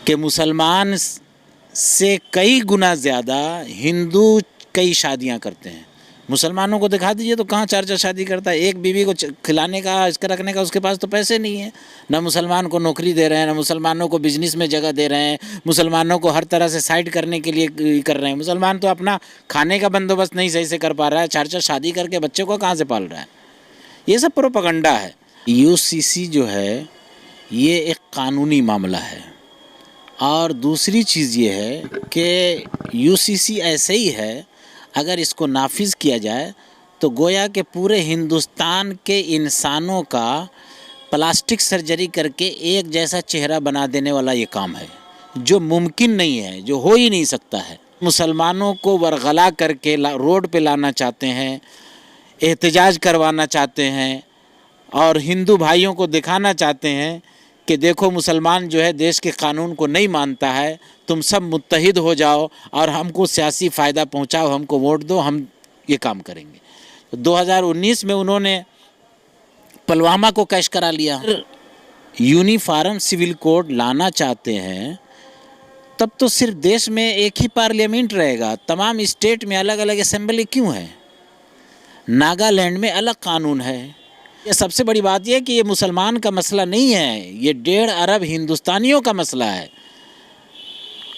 کہ مسلمان سے کئی گنا زیادہ ہندو کئی شادیاں کرتے ہیں. مسلمانوں کو دکھا دیجئے تو کہاں چار چار شادی کرتا ہے. ایک بیوی کو کھلانے کا اس کا رکھنے کا اس کے پاس تو پیسے نہیں ہیں. نہ مسلمان کو نوکری دے رہے ہیں، نہ مسلمانوں کو بزنس میں جگہ دے رہے ہیں، مسلمانوں کو ہر طرح سے سائڈ کرنے کے لیے کر رہے ہیں. مسلمان تو اپنا کھانے کا بندوبست نہیں صحیح سے کر پا رہا ہے، چار چار شادی کر کے بچے کو کہاں سے پال رہا ہے. یہ سب پروپیگنڈا ہے. یو سی سی جو ہے یہ ایک قانونی معاملہ ہے، اور دوسری چیز یہ ہے کہ یو سی سی ایسے ہی ہے، اگر اس کو نافذ کیا جائے تو گویا کہ پورے ہندوستان کے انسانوں کا پلاسٹک سرجری کر کے ایک جیسا چہرہ بنا دینے والا یہ کام ہے، جو ممکن نہیں ہے، جو ہو ہی نہیں سکتا ہے. مسلمانوں کو ورغلا کر کے روڈ پہ لانا چاہتے ہیں، احتجاج کروانا چاہتے ہیں، اور ہندو بھائیوں کو دکھانا چاہتے ہیں کہ دیکھو مسلمان جو ہے دیش کے قانون کو نہیں مانتا ہے، تم سب متحد ہو جاؤ اور ہم کو سیاسی فائدہ پہنچاؤ، ہم کو ووٹ دو، ہم یہ کام کریں گے. 2019 میں انہوں نے پلوامہ کو کیش کرا لیا. یونیفارم سول کوڈ لانا چاہتے ہیں تب تو صرف دیش میں ایک ہی پارلیمنٹ رہے گا. تمام اسٹیٹ میں الگ الگ اسمبلی کیوں ہے؟ ناگالینڈ میں الگ قانون ہے. یہ سب سے بڑی بات یہ کہ یہ مسلمان کا مسئلہ نہیں ہے، یہ 1.5 ارب ہندوستانیوں کا مسئلہ ہے.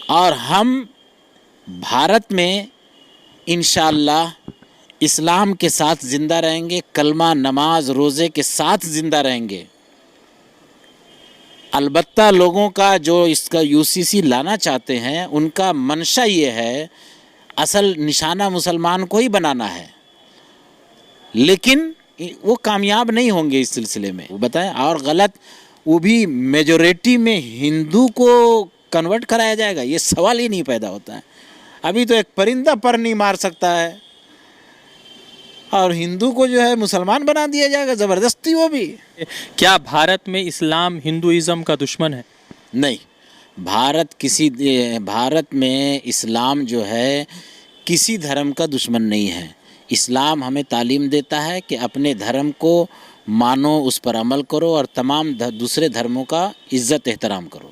اور ہم بھارت میں انشاءاللہ اسلام کے ساتھ زندہ رہیں گے، کلمہ نماز روزے کے ساتھ زندہ رہیں گے. البتہ لوگوں کا جو اس کا یو سی سی لانا چاہتے ہیں ان کا منشا یہ ہے، اصل نشانہ مسلمان کو ہی بنانا ہے، لیکن وہ کامیاب نہیں ہوں گے اس سلسلے میں. وہ بتائیں، اور غلط وہ بھی میجورٹی میں ہندو کو کنورٹ کرایا جائے گا، یہ سوال ہی نہیں پیدا ہوتا ہے. ابھی تو ایک پرندہ پر نہیں مار سکتا ہے اور ہندو کو جو ہے مسلمان بنا دیا جائے گا زبردستی. وہ بھی کیا بھارت میں اسلام ہندوازم کا دشمن ہے؟ نہیں، بھارت میں اسلام جو ہے کسی دھرم کا دشمن نہیں ہے. اسلام ہمیں تعلیم دیتا ہے کہ اپنے دھرم کو مانو، اس پر عمل کرو، اور تمام دوسرے دھرموں کا عزت احترام کرو.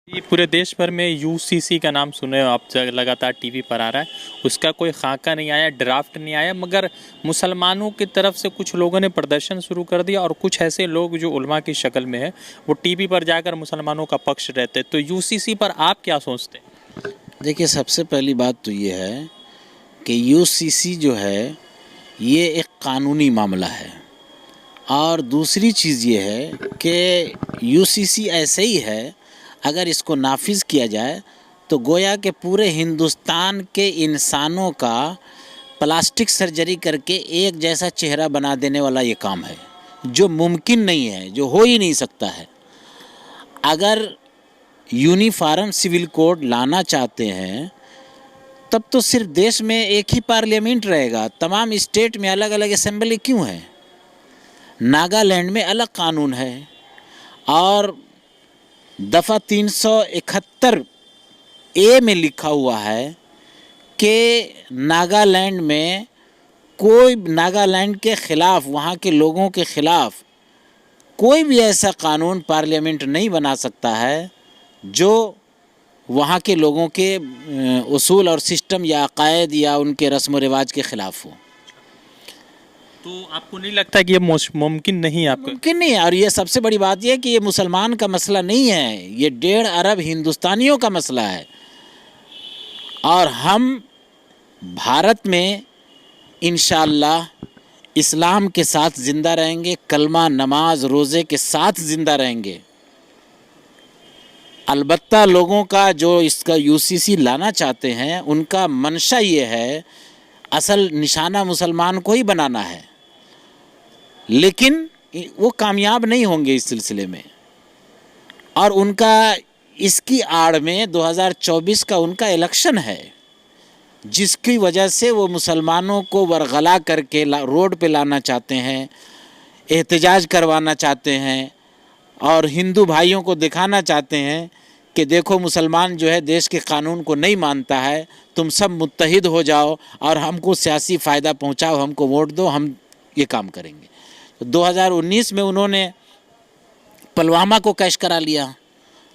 یہ پورے دیش بھر میں یو سی سی کا نام سنے، آپ لگاتار ٹی وی پر آ رہا ہے، اس کا کوئی خاکہ نہیں آیا، ڈرافٹ نہیں آیا، مگر مسلمانوں کی طرف سے کچھ لوگوں نے پردرشن شروع کر دیا، اور کچھ ایسے لوگ جو علماء کی شکل میں ہے وہ ٹی وی پر جا کر مسلمانوں کا پکش رہتے. تو یو سی سی پر آپ کیا سوچتے ہیں؟ دیکھیے، سب سے پہلی بات تو یہ ہے کہ یو سی سی جو ہے یہ ایک قانونی معاملہ ہے، اور دوسری چیز یہ ہے کہ یو سی سی ایسے ہی ہے، اگر اس کو نافذ کیا جائے تو گویا کہ پورے ہندوستان کے انسانوں کا پلاسٹک سرجری کر کے ایک جیسا چہرہ بنا دینے والا یہ کام ہے، جو ممکن نہیں ہے، جو ہو ہی نہیں سکتا ہے. اگر یونیفارم سول کوڈ لانا چاہتے ہیں تب تو صرف دیش میں ایک ہی پارلیمنٹ رہے گا. تمام اسٹیٹ میں الگ الگ اسمبلی کیوں ہے؟ ناگالینڈ میں الگ قانون ہے، اور دفعہ 371 میں لکھا ہوا ہے کہ ناگالینڈ میں کوئی ناگالینڈ کے خلاف، وہاں کے لوگوں کے خلاف کوئی بھی ایسا قانون پارلیمنٹ نہیں بنا سکتا ہے جو وہاں کے لوگوں کے اصول اور سسٹم یا عقائد یا ان کے رسم و رواج کے خلاف ہو. تو آپ کو نہیں لگتا کہ یہ ممکن نہیں ہے؟ آپ کو ممکن نہیں ہے. اور یہ سب سے بڑی بات یہ کہ یہ مسلمان کا مسئلہ نہیں ہے، یہ 1.5 ارب ہندوستانیوں کا مسئلہ ہے. اور ہم بھارت میں انشاءاللہ اسلام کے ساتھ زندہ رہیں گے، کلمہ نماز روزے کے ساتھ زندہ رہیں گے. البتہ لوگوں کا جو اس کا یو سی سی لانا چاہتے ہیں ان کا منشا یہ ہے، اصل نشانہ مسلمان کو ہی بنانا ہے، لیکن وہ کامیاب نہیں ہوں گے اس سلسلے میں. اور ان کا اس کی آڑ میں 2024 کا ان کا الیکشن ہے، جس کی وجہ سے وہ مسلمانوں کو ورغلا کر کے روڈ پہ لانا چاہتے ہیں، احتجاج کروانا چاہتے ہیں، اور ہندو بھائیوں کو دکھانا چاہتے ہیں کہ دیکھو مسلمان جو ہے دیش کے قانون کو نہیں مانتا ہے، تم سب متحد ہو جاؤ اور ہم کو سیاسی فائدہ پہنچاؤ، ہم کو ووٹ دو، ہم یہ کام کریں گے. 2019 میں انہوں نے پلوامہ کو کیش کرا لیا.